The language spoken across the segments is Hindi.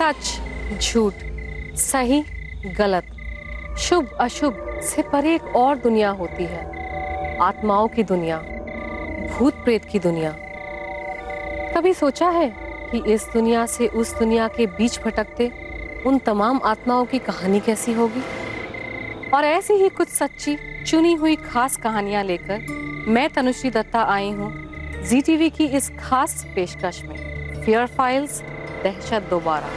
सच झूठ, सही गलत, शुभ अशुभ से परे एक और दुनिया होती है, आत्माओं की दुनिया, भूत प्रेत की दुनिया। कभी सोचा है कि इस दुनिया से उस दुनिया के बीच भटकते उन तमाम आत्माओं की कहानी कैसी होगी? और ऐसी ही कुछ सच्ची चुनी हुई खास कहानियां लेकर मैं तनुश्री दत्ता आई हूँ जी टीवी की इस खास पेशकश में, फियर फाइल्स, दहशत दोबारा।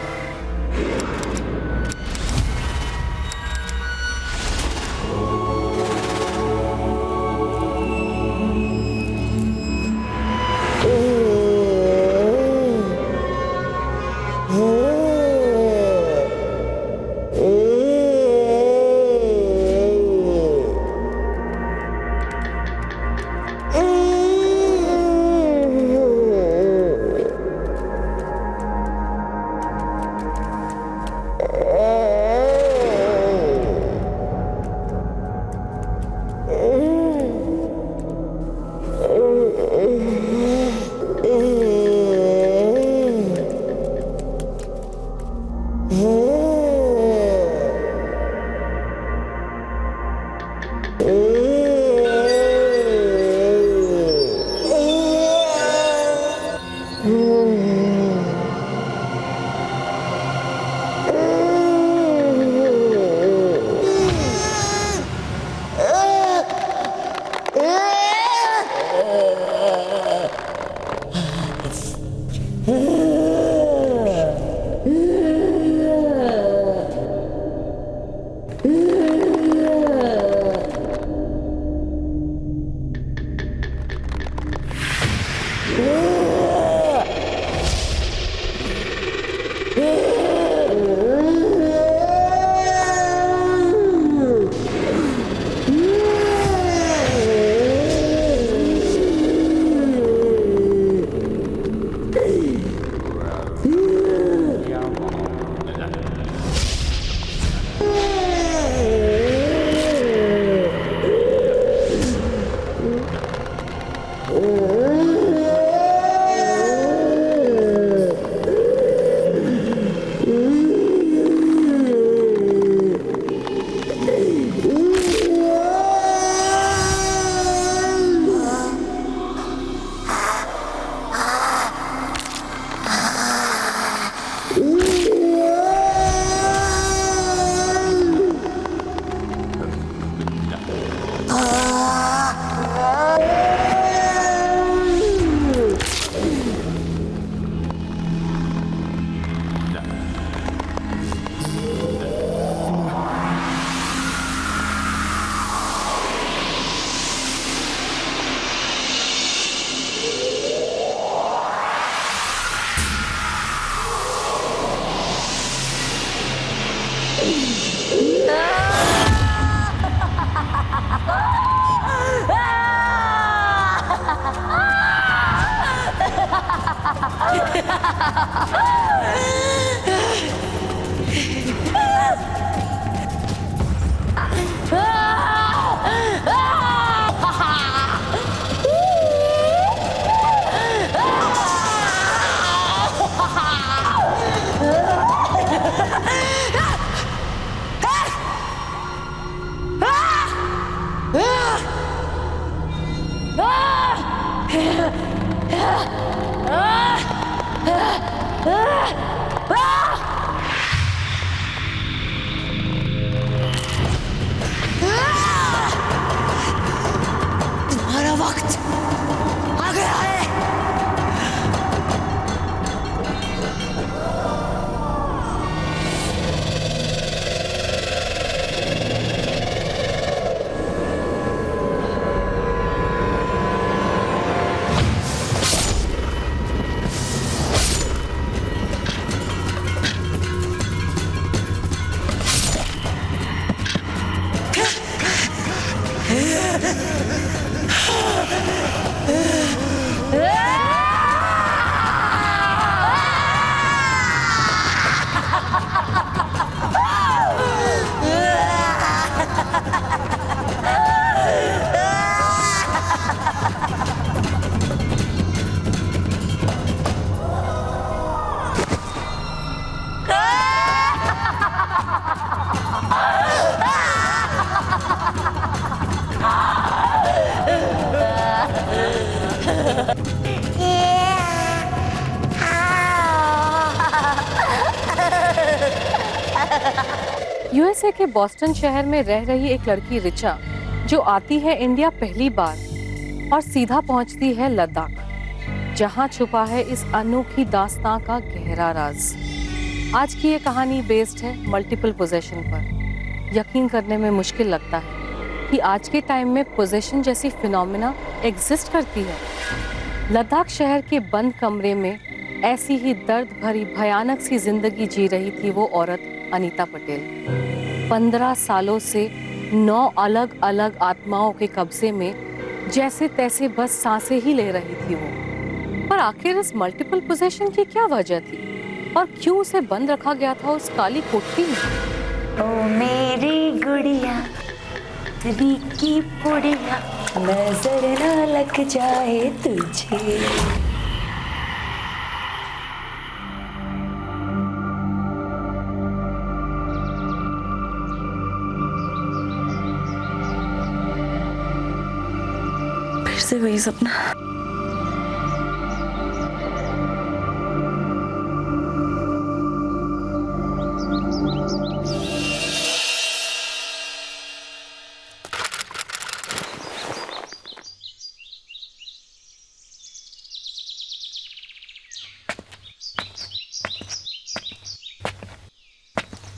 तुम्हारा वक्त आ गया है। यूएसए के बॉस्टन शहर में रह रही एक लड़की रिचा जो आती है इंडिया पहली बार और सीधा पहुंचती है लद्दाख, जहां छुपा है इस अनोखी दास्तां का गहरा राज। आज की ये कहानी बेस्ड है मल्टीपल पोजेशन पर। यकीन करने में मुश्किल लगता है कि आज के टाइम में पोजेशन जैसी फिनोमिना एग्जिस्ट करती है। लद्दाख शहर के बंद कमरे में ऐसी ही दर्द भरी भयानक सी जिंदगी जी रही थी वो औरत अनीता पटेल। 15 सालों से 9 अलग अलग आत्माओं के कब्जे में जैसे तैसे बस सांसें ही ले रही थी वो। पर आखिर इस मल्टीपल पोजेशन की क्या वजह थी और क्यों उसे बंद रखा गया था उस काली कोठरी में? ओ मेरी गुड़िया, दिल की पुड़िया, नजर न लग जाए तुझे। फिर से वही सपना।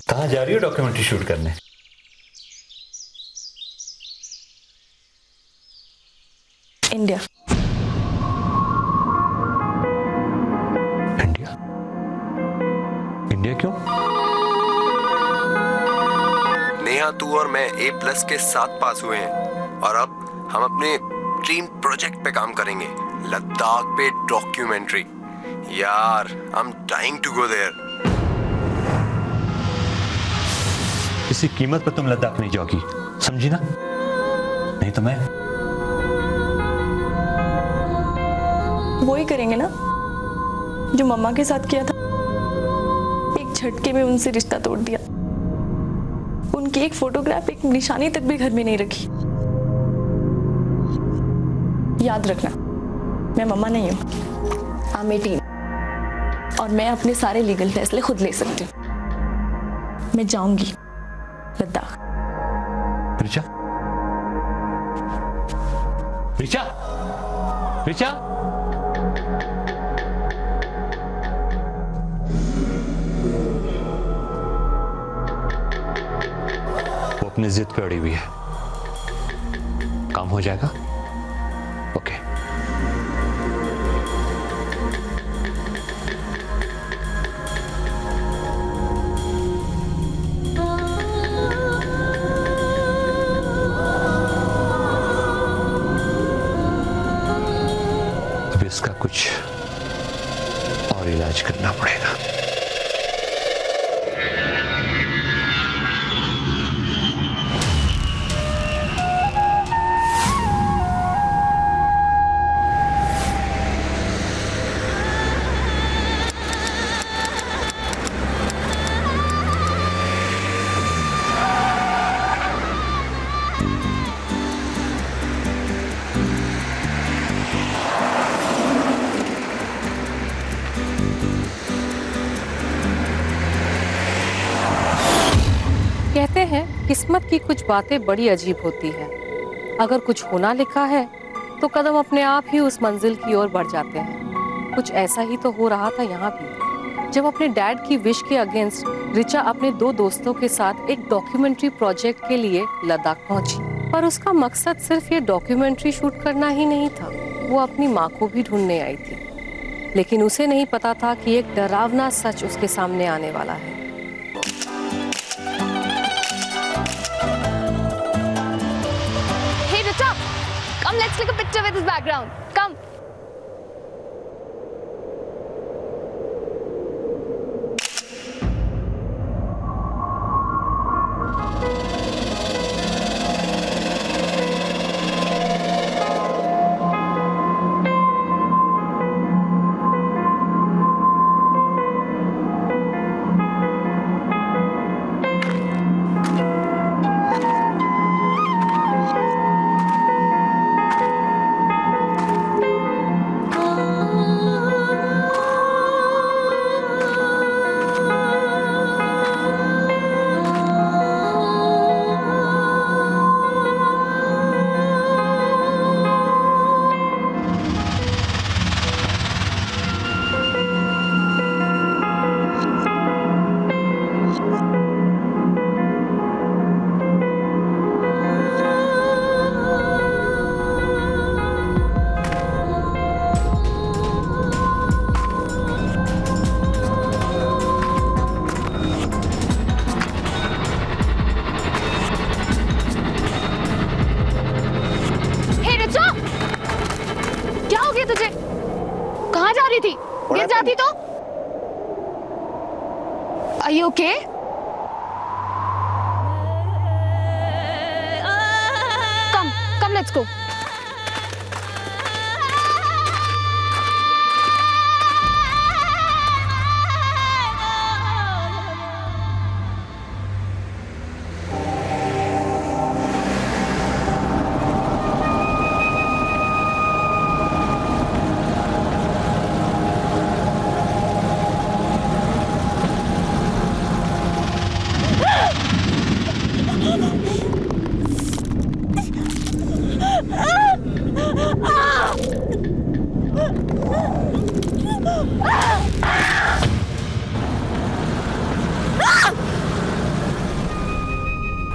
कहाँ जा रही हो डॉक्यूमेंट्री शूट करने? इंडिया। इंडिया? इंडिया क्यों? नेहा, तू और मैं A+ के साथ पास हुए हैं और अब हम अपने ड्रीम प्रोजेक्ट पे काम करेंगे, लद्दाख पे डॉक्यूमेंट्री। यार, I am dying to go there. किसी कीमत पर तुम लद्दाख नहीं जाओगी, समझी ना? नहीं तो मैं। वो ही करेंगे ना जो मम्मा के साथ किया था। एक झटके में उनसे रिश्ता तोड़ दिया। उनकी एक फोटोग्राफ, एक निशानी तक भी घर में नहीं रखी। याद रखना, मैं मम्मा नहीं हूं, आई एम 18 और मैं अपने सारे लीगल फैसले खुद ले सकती हूँ। मैं जाऊंगी लद्दाख। रिचा, रिचा, रिचा, वो अपनी जिद पे अड़ी हुई है। काम हो जाएगा। ओके। अब इसका कुछ और इलाज करना पड़ेगा। कहते हैं किस्मत की कुछ बातें बड़ी अजीब होती है। अगर कुछ होना लिखा है तो कदम अपने आप ही उस मंजिल की ओर बढ़ जाते हैं। कुछ ऐसा ही तो हो रहा था यहाँ भी, जब अपने डैड की विश के अगेंस्ट रिचा अपने 2 दोस्तों के साथ एक डॉक्यूमेंट्री प्रोजेक्ट के लिए लद्दाख पहुंची। पर उसका मकसद सिर्फ ये डॉक्यूमेंट्री शूट करना ही नहीं था, वो अपनी माँ को भी ढूंढने आई थी। लेकिन उसे नहीं पता था कि एक डरावना सच उसके सामने आने वाला है। Come, let's take a picture with this background. Come. गिर जाती तो? Are you okay? Come, let's go.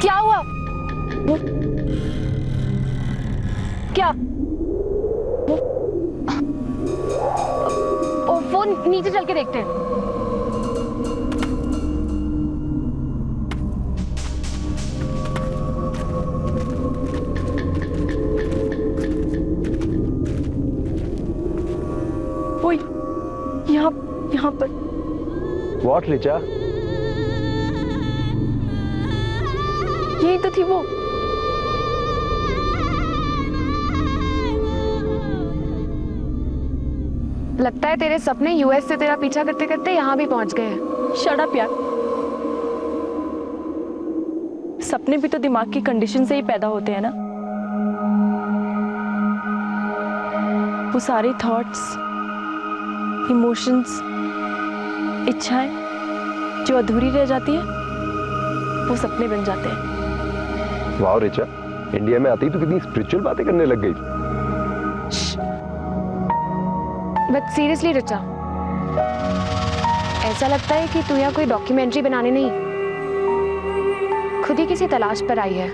क्या हुआ? क्या? वो नीचे चल के देखते हैं। ओए, यहाँ पर। What, रिचा? यही तो थी वो। लगता है तेरे सपने यूएस से तेरा पीछा करते करते यहाँ भी पहुंच गए हैं। शट अप यार। सपने भी तो दिमाग की कंडीशन से ही पैदा होते हैं ना। वो सारी थॉट्स, इमोशंस, इच्छाएं जो अधूरी रह जाती है वो सपने बन जाते हैं। वाह रिचा, इंडिया में आती तो कितनी स्पिरिचुअल बातें करने लग गई। बट सीरियसली रिचा, ऐसा लगता है कि तू यहाँ कोई डॉक्यूमेंट्री बनाने नहीं, खुद ही किसी तलाश पर आई है।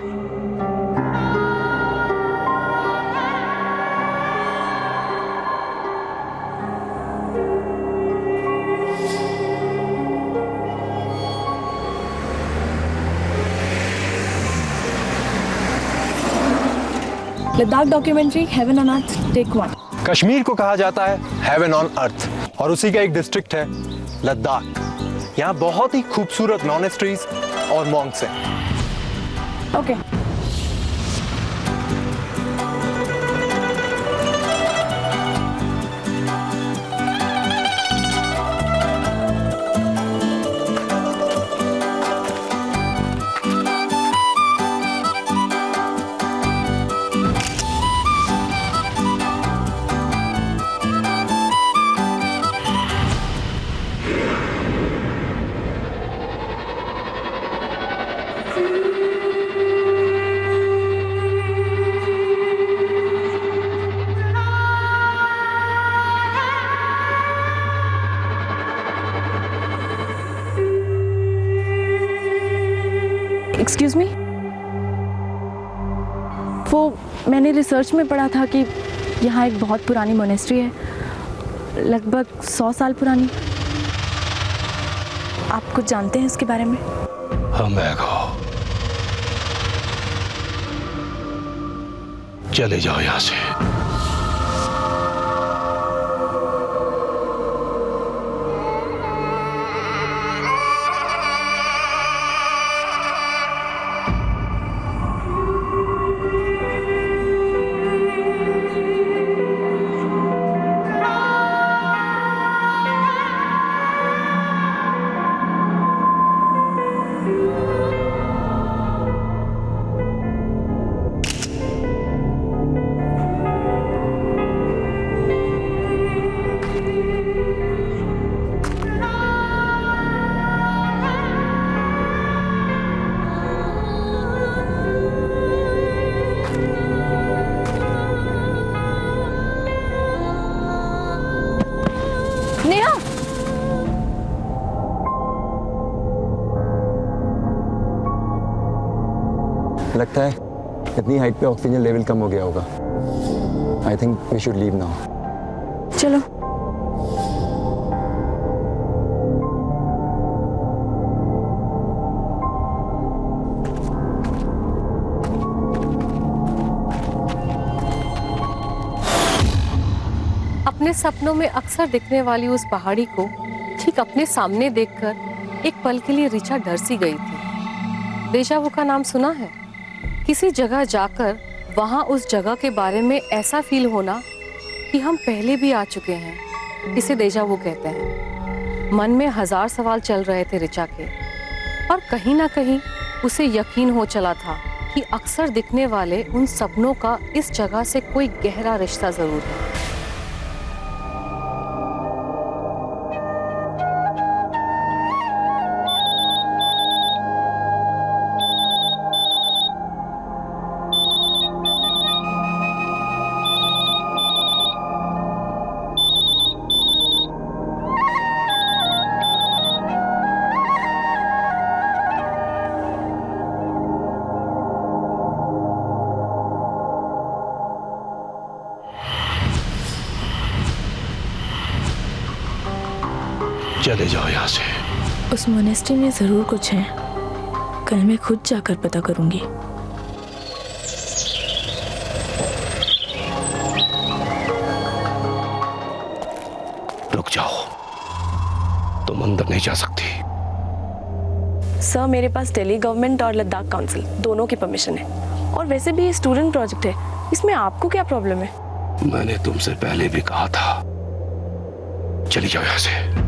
Ladakh documentary heaven on earth take 1। Kashmir को कहा जाता है हेवन ऑन अर्थ और उसी का एक डिस्ट्रिक्ट है लद्दाख। यहाँ बहुत ही खूबसूरत मॉनेस्ट्रीज और मॉन्क्स हैं। ओके। एक्सक्यूज मी, वो मैंने रिसर्च में पढ़ा था कि यहाँ एक बहुत पुरानी मोनेस्ट्री है, लगभग 100 साल पुरानी। आप कुछ जानते हैं इसके बारे में? चले जाओ यहाँ से। नेहा, लगता है इतनी हाइट पे ऑक्सीजन लेवल कम हो गया होगा। I think we should leave now. चलो। अपनी अपने सपनों में अक्सर दिखने वाली उस पहाड़ी को ठीक अपने सामने देखकर एक पल के लिए ऋचा डर सी गई थी। देजा वू का नाम सुना है? किसी जगह जाकर वहां उस जगह के बारे में ऐसा फील होना कि हम पहले भी आ चुके हैं, इसे देजा वू कहते हैं। मन में हजार सवाल चल रहे थे ऋचा के, और कहीं ना कहीं उसे यकीन हो चला था कि अक्सर दिखने वाले उन सपनों का इस जगह से कोई गहरा रिश्ता जरूर है। चले जाओ यहाँ से। उस मोनेस्ट्री में जरूर कुछ है, कल मैं खुद जाकर पता करूंगी। रुक जाओ, तुम अंदर नहीं जा सकती। सर, मेरे पास दिल्ली गवर्नमेंट और लद्दाख काउंसिल दोनों की परमिशन है, और वैसे भी ये स्टूडेंट प्रोजेक्ट है, इसमें आपको क्या प्रॉब्लम है? मैंने तुमसे पहले भी कहा था, चली जाओ यहाँ से।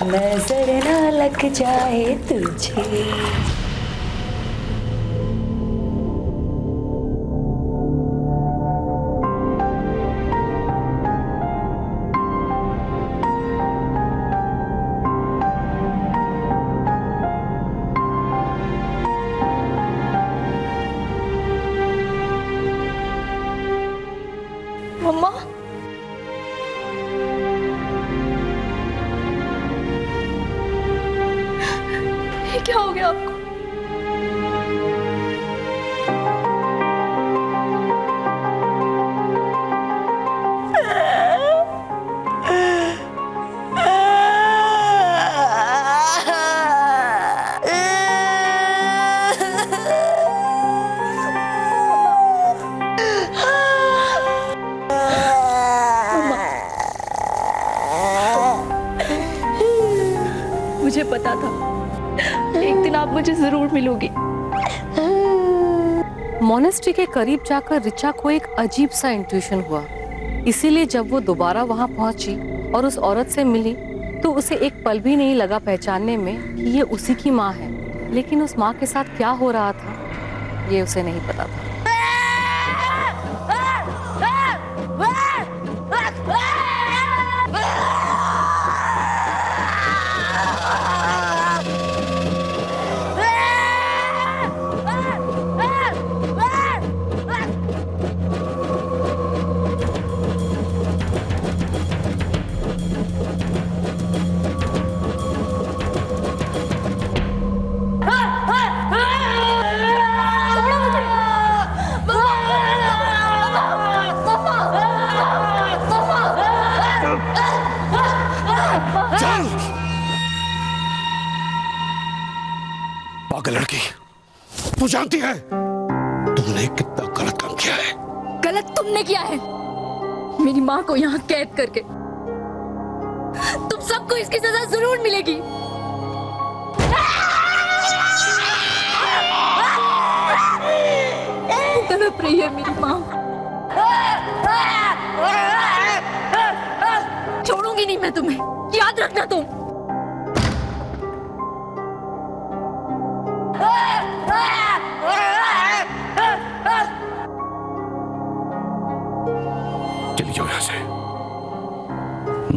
नजर ना लग जाए तुझे। मम्मा, ये क्या हो गया आपको? मुझे पता था एक दिन आप मुझे जरूर मिलोगी। मॉनेस्ट्री के करीब जाकर रिचा को एक अजीब सा इंट्यूशन हुआ। इसीलिए जब वो दोबारा वहां पहुंची और उस औरत से मिली तो उसे एक पल भी नहीं लगा पहचानने में कि ये उसी की माँ है। लेकिन उस माँ के साथ क्या हो रहा था ये उसे नहीं पता था। पागल लड़की, तू जानती है तुमने कितना गलत काम किया है। गलत तुमने किया है, मेरी माँ को यहाँ कैद करके। तुम सबको इसकी सजा जरूर मिलेगी। तड़प रही है मेरी माँ, छोड़ूंगी नहीं मैं तुम्हें, याद रखना तुम। चली जाओ यहां से,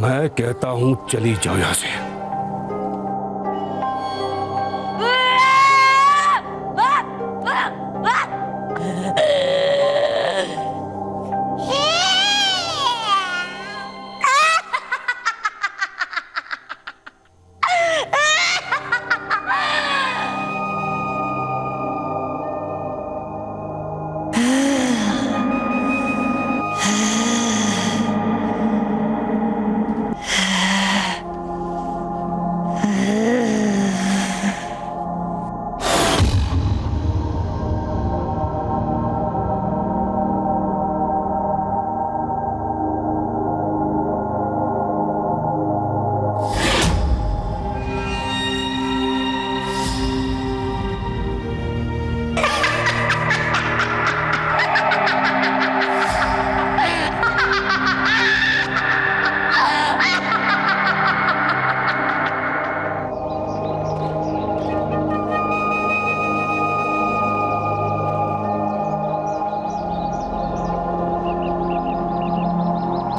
मैं कहता हूं चली जाओ यहां से।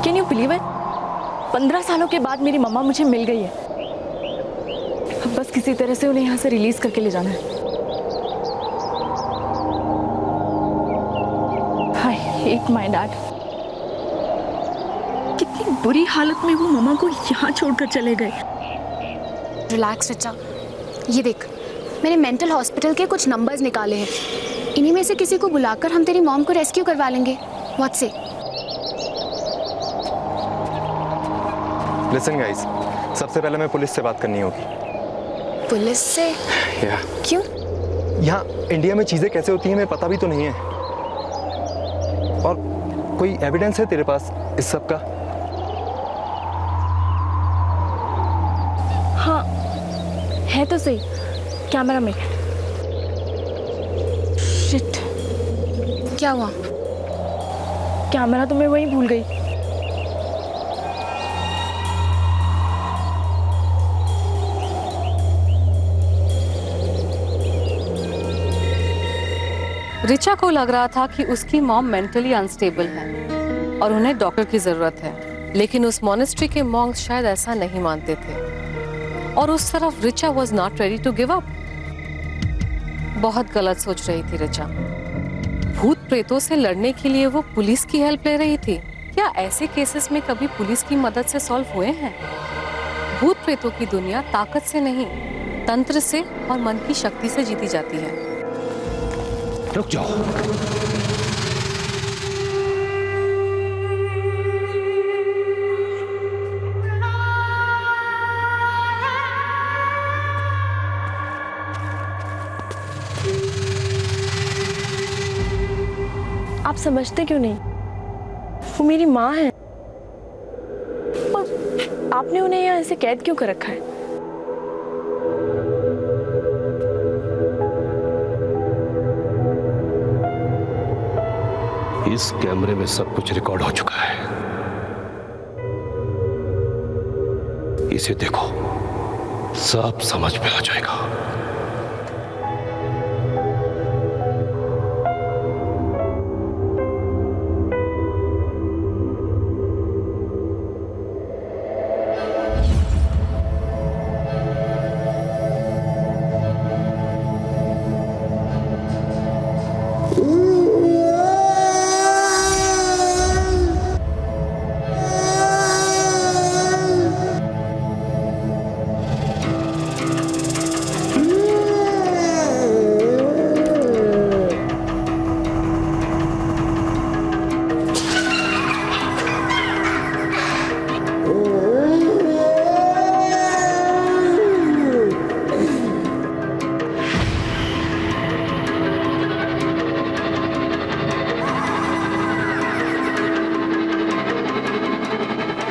Can you believe it? 15 सालों के बाद मेरी मम्मा मुझे मिल गई है। अब बस किसी तरह से उन्हें यहाँ से रिलीज करके ले जाना है। I hate my dad. कितनी बुरी हालत में वो मम्मा को यहाँ छोड़कर चले गए। रिलैक्स रिचा, ये देख मैंने मेंटल हॉस्पिटल के कुछ नंबर्स निकाले हैं। इन्हीं में से किसी को बुलाकर हम तेरी मॉम को रेस्क्यू करवा लेंगे। व्हाट से? लिसन गाइस, सबसे पहले मैं पुलिस से बात करनी होगी। पुलिस से? या क्यों? यहाँ इंडिया में चीजें कैसे होती हैं हमें पता भी तो नहीं है। और कोई एविडेंस है तेरे पास इस सब का? हाँ है तो सही, कैमरा में। शिट, क्या हुआ? कैमरा तो मैं वहीं भूल गई। रिचा को लग रहा था कि उसकी मॉम मेंटली अनस्टेबल है और उन्हें डॉक्टर की जरूरत है, लेकिन उस मॉनेस्ट्री के मॉन्क्स शायद ऐसा नहीं मानते थे। और उस तरफ Richa was not ready to give up. बहुत गलत सोच रही थी रिचा। भूत प्रेतों से लड़ने के लिए वो पुलिस की हेल्प ले रही थी। क्या ऐसे केसेस में कभी पुलिस की मदद से सॉल्व हुए हैं? भूत प्रेतों की दुनिया ताकत से नहीं, तंत्र से और मन की शक्ति से जीती जाती है। रुक जाओ। आप समझते क्यों नहीं? वो मेरी माँ है और आपने उन्हें यहाँ ऐसे कैद क्यों कर रखा है? इस कैमरे में सब कुछ रिकॉर्ड हो चुका है। इसे देखो, सब समझ में आ जाएगा।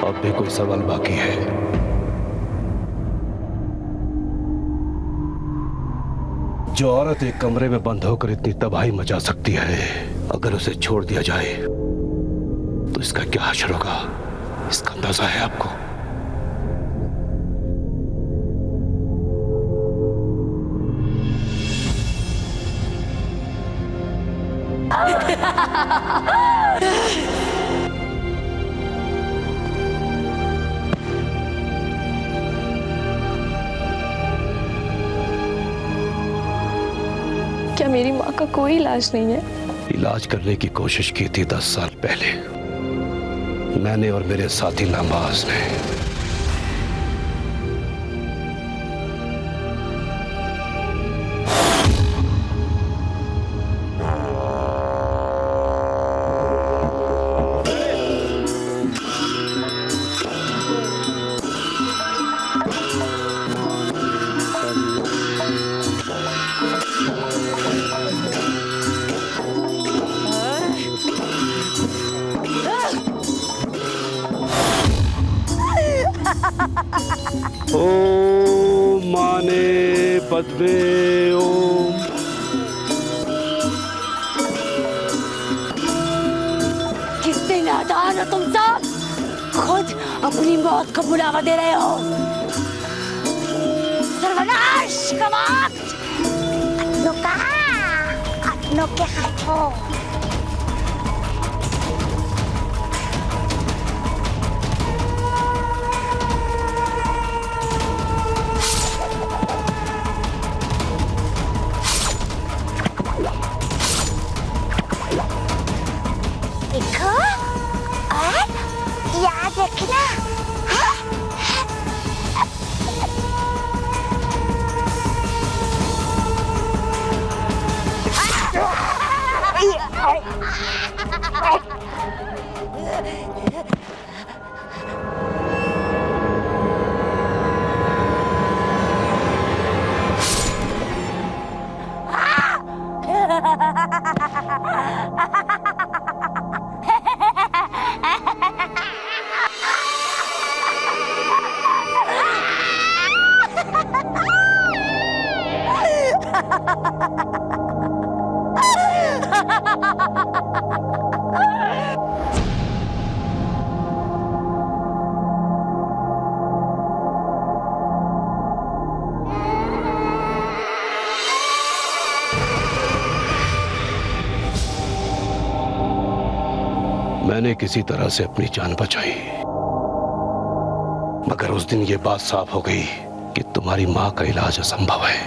अब भी कोई सवाल बाकी है? जो औरत एक कमरे में बंद होकर इतनी तबाही मचा सकती है, अगर उसे छोड़ दिया जाए तो इसका क्या हश्र होगा, इसका अंदाजा है आपको? क्या मेरी माँ का कोई इलाज नहीं है? इलाज करने की कोशिश की थी 10 साल पहले, मैंने और मेरे साथी नामाज ने। ओम माने पद्मे ओम। कितने नादान हो तुम सब, खुद अपनी मौत को बुलावा दे रहे हो। सर्वनाश का वक्त अपनों के हाथों। देखो और याद रखना। मैंने किसी तरह से अपनी जान बचाई, मगर उस दिन ये बात साफ हो गई कि तुम्हारी मां का इलाज असंभव है,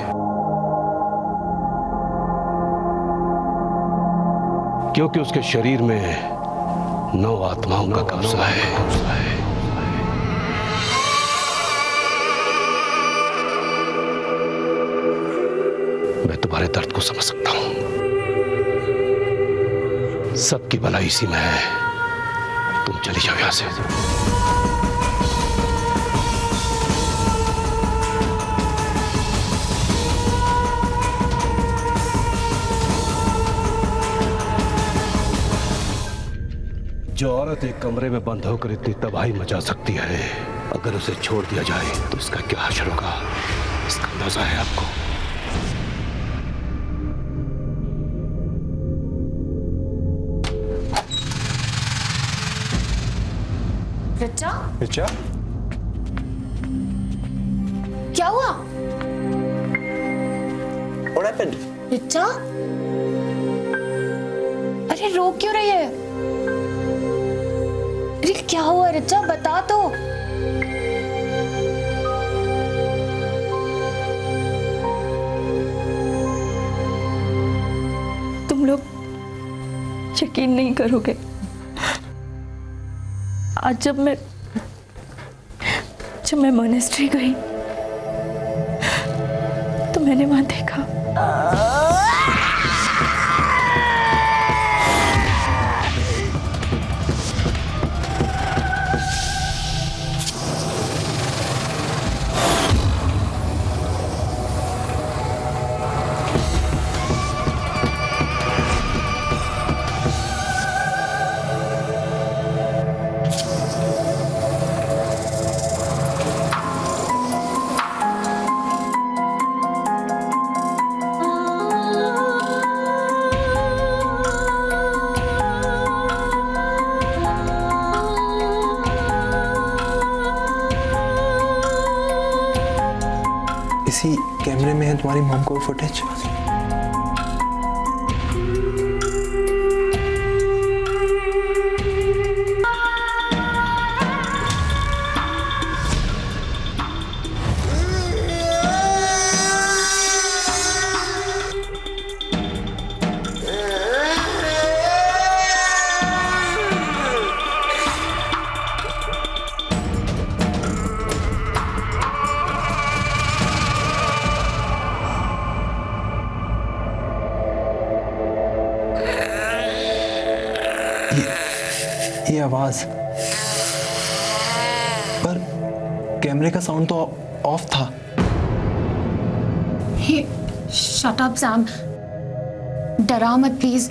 क्योंकि उसके शरीर में 9 आत्माओं का कब्जा है। मैं तुम्हारे दर्द को समझ सकता हूं, सबकी भलाई इसी में है। तुम चली जाओ यहां से। जो औरत एक कमरे में बंद होकर इतनी तबाही मचा सकती है, अगर उसे छोड़ दिया जाए तो इसका क्या हश्र होगा, इसका अंदाजा है आपको? रिचा, रिचा, क्या हुआ? What happened? रिचा, अरे रो क्यों रही है? अरे क्या हुआ रिचा, बता तो। तुम लोग यकीन नहीं करोगे, आज जब मैं मॉनेस्ट्री गई तो मैंने वहां देखा इसी कैमरे में है तुम्हारी मॉम को फुटेज। ये आवाज, पर कैमरे का साउंड तो ऑफ था। हे शट अप सैम, डरा मत प्लीज।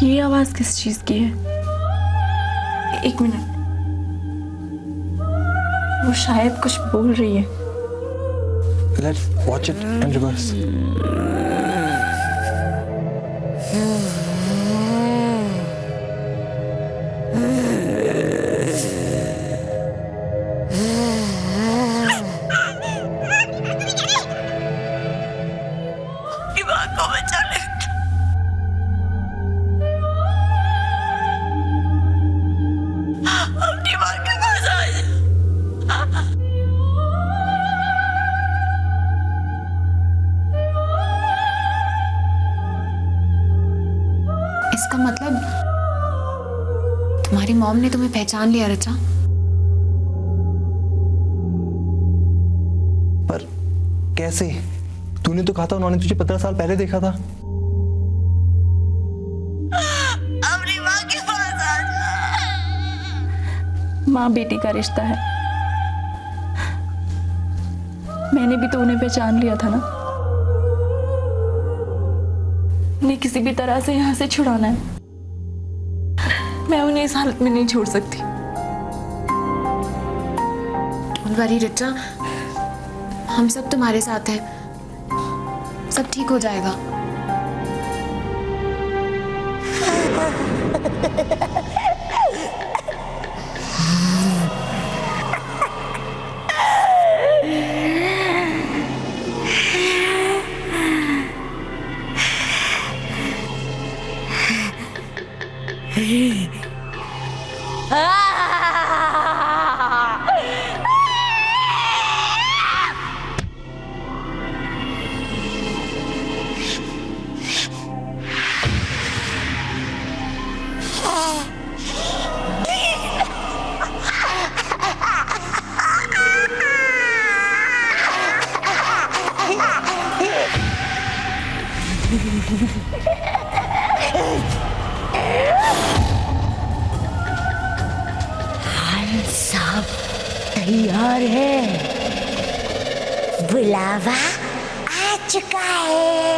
ये आवाज किस चीज की है? एक मिनट, वो शायद कुछ बोल रही है। Let's watch it in reverse. इसका मतलब तुम्हारी मॉम ने तुम्हें पहचान लिया रिचा? पर कैसे? तूने तो कहा था उन्होंने तुझे 15 साल पहले देखा था। अपनी माँ के पास आ जा। माँ बेटी का रिश्ता है, मैंने भी तो उन्हें पहचान लिया था ना। उन्हें किसी भी तरह से यहाँ से छुड़ाना है। मैं उन्हें इस हालत में नहीं छोड़ सकती। डोंट वरी रिचा, हम सब तुम्हारे साथ हैं, सब ठीक हो जाएगा। हम सब तैयार है, बुलावा आ चुका है।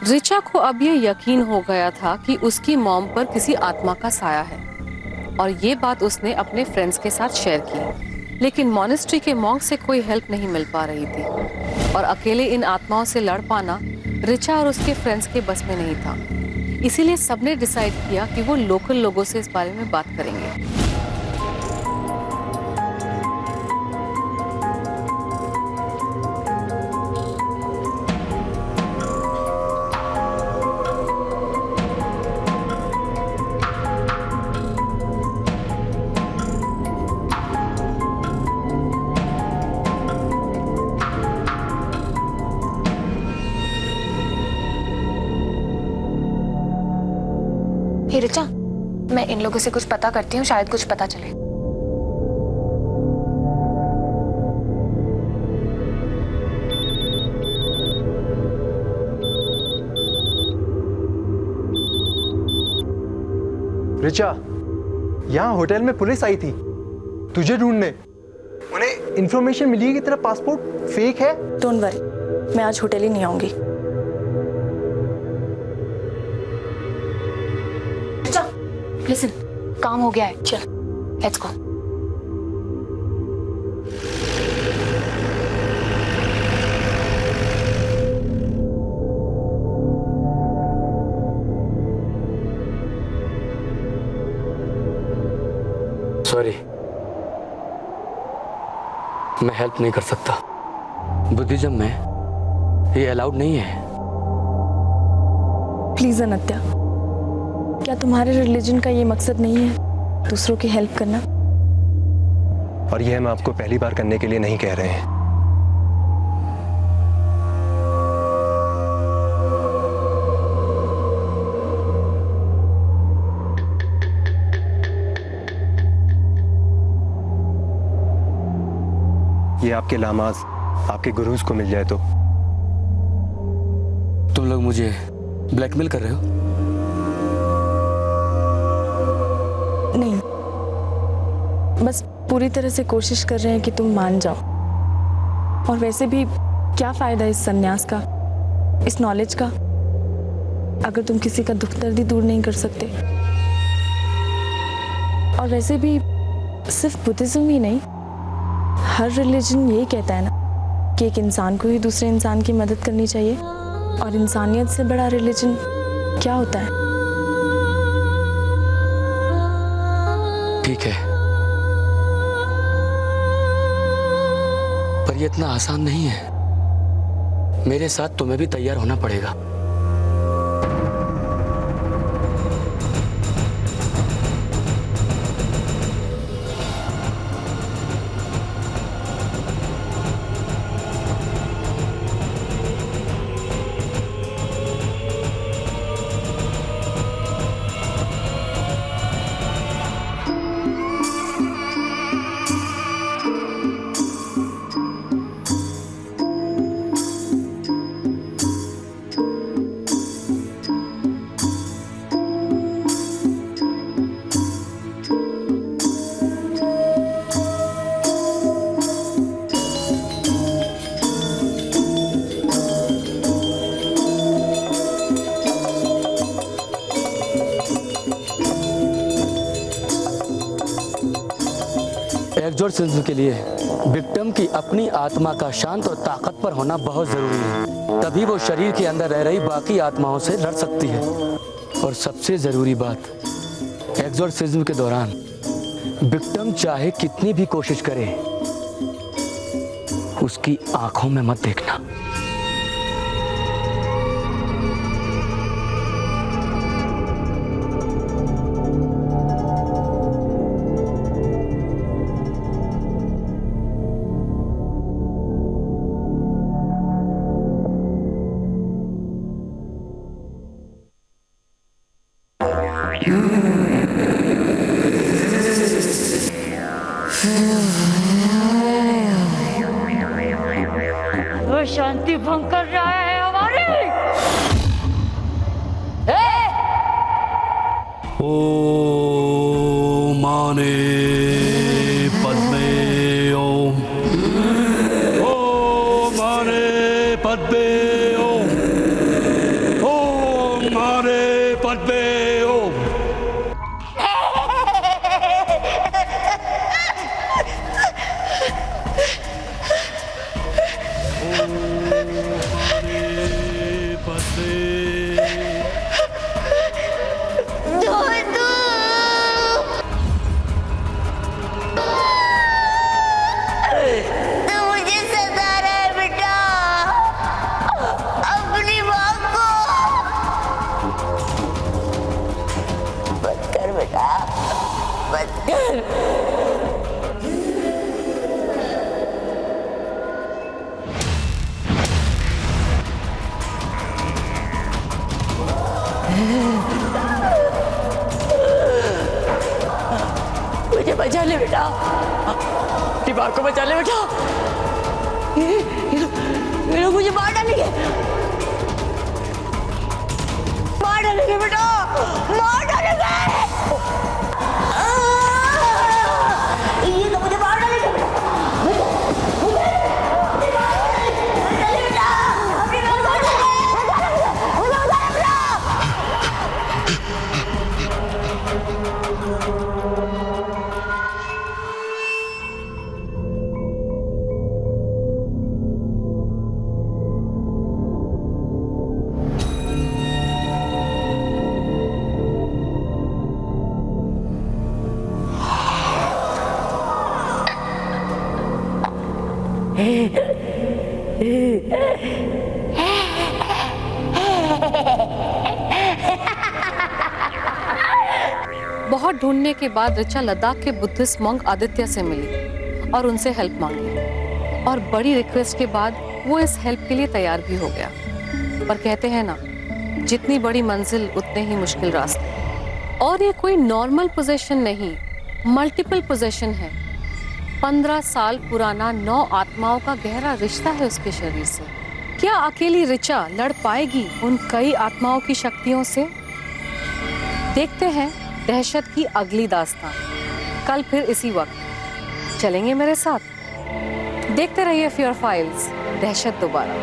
रिचा को अब ये यकीन हो गया था कि उसकी मॉम पर किसी आत्मा का साया है और ये बात उसने अपने फ्रेंड्स के साथ शेयर की। लेकिन मॉनेस्ट्री के मॉन्क से कोई हेल्प नहीं मिल पा रही थी और अकेले इन आत्माओं से लड़ पाना रिचा और उसके फ्रेंड्स के बस में नहीं था। इसीलिए सबने डिसाइड किया कि वो लोकल लोगों से इस बारे में बात करेंगे। हे रिचा, मैं इन लोगों से कुछ पता करती हूँ, शायद कुछ पता चले। रिचा, यहाँ होटल में पुलिस आई थी तुझे ढूंढने। उन्हें इंफॉर्मेशन मिली है कि तेरा पासपोर्ट फेक है। डोंट वरी, मैं आज होटल ही नहीं आऊंगी। लिसन, काम हो गया है, चल लेट्स गो। सॉरी, मैं हेल्प नहीं कर सकता। बुद्धिज्म में ये अलाउड नहीं है। प्लीज अनत्या, क्या तुम्हारे रिलीजन का ये मकसद नहीं है दूसरों की हेल्प करना? और ये हम आपको पहली बार करने के लिए नहीं कह रहे हैं। ये आपके लामाज आपके गुरुज को मिल जाए तो। तुम लोग मुझे ब्लैकमेल कर रहे हो? नहीं, बस पूरी तरह से कोशिश कर रहे हैं कि तुम मान जाओ। और वैसे भी क्या फायदा इस सन्यास का, इस नॉलेज का, अगर तुम किसी का दुख दर्द ही दूर नहीं कर सकते। और वैसे भी सिर्फ बुद्धिज्म ही नहीं, हर रिलीजन यही कहता है ना कि एक इंसान को ही दूसरे इंसान की मदद करनी चाहिए। और इंसानियत से बड़ा रिलीजन क्या होता है? ठीक है, पर ये इतना आसान नहीं है। मेरे साथ तुम्हें भी तैयार होना पड़ेगा। एक्सोर्सिज्म के लिए विक्टिम की अपनी आत्मा का शांत और ताकतवर होना बहुत जरूरी है। तभी वो शरीर के अंदर रह रही बाकी आत्माओं से लड़ सकती है। और सबसे जरूरी बात, एक्सोर्सिज्म के दौरान विक्टिम चाहे कितनी भी कोशिश करे, उसकी आंखों में मत देखना। वो शांति भंग कर रहा है हमारी। ओम माने पद्मे ओम। ओम माने पद्मे ओम। ओम मत कर। मुझे बचा ले बेटा, दिमाग को बचा ले बेटा। ये लोग मुझे मार डालेंगे, मार डालेंगे बेटा, मार डालेंगे। ये तो मुझे मार डालेंगे बहुत ढूंढने के बाद ऋचा लद्दाख के बुद्धिस्ट मॉन्क आदित्य से मिली और उनसे हेल्प मांगी, और बड़ी रिक्वेस्ट के बाद वो इस हेल्प के लिए तैयार भी हो गया। पर कहते हैं ना, जितनी बड़ी मंजिल उतने ही मुश्किल रास्ते। और ये कोई नॉर्मल पोजीशन नहीं, मल्टीपल पोजीशन है। 15 साल पुराना 9 आत्माओं का गहरा रिश्ता है उसके शरीर से। क्या अकेली ऋचा लड़ पाएगी उन कई आत्माओं की शक्तियों से? देखते हैं दहशत की अगली दास्तान कल फिर इसी वक्त। चलेंगे मेरे साथ? देखते रहिए फियर फाइल्स, दहशत दोबारा।